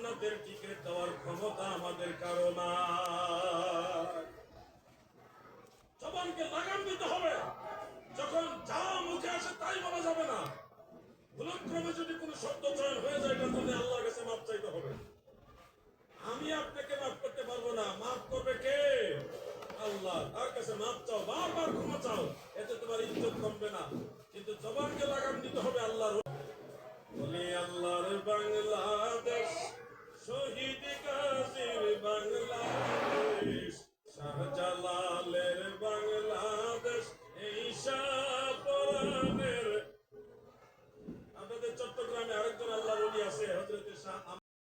জান্নাতের টিকিট দেওয়ার ক্ষমতা আমাদের কারো নাই। জবানকে লাগাম দিতে হবে, যখন যা মুখে আসে তাই বলা যাবে না। ভুলক্রমে যদি কোনো শব্দ চয়ন হয়ে যায়, তার জন্য আল্লাহর কাছে মাপ চাইতে হবে। আমি আপনাকে মাফ করতে পারবো না, মাফ করবে কে? আল্লাহ। তার কাছে মাপ চাও, বারবার ক্ষমা চাও, এতে তোমার ইজ্জত কমবে না। কিন্তু জবানকে লাগাম দিতে হবে আল্লাহর। বলি আল্লাহর বাংলাদেশ, শহীদ গাজীর বাংলাদেশ, শাহজালালের বাংলাদেশ, এই শাহপরানের। আপনাদের চট্টগ্রামে আরেকজন আল্লাহর ওলি আছে, হযরত শাহ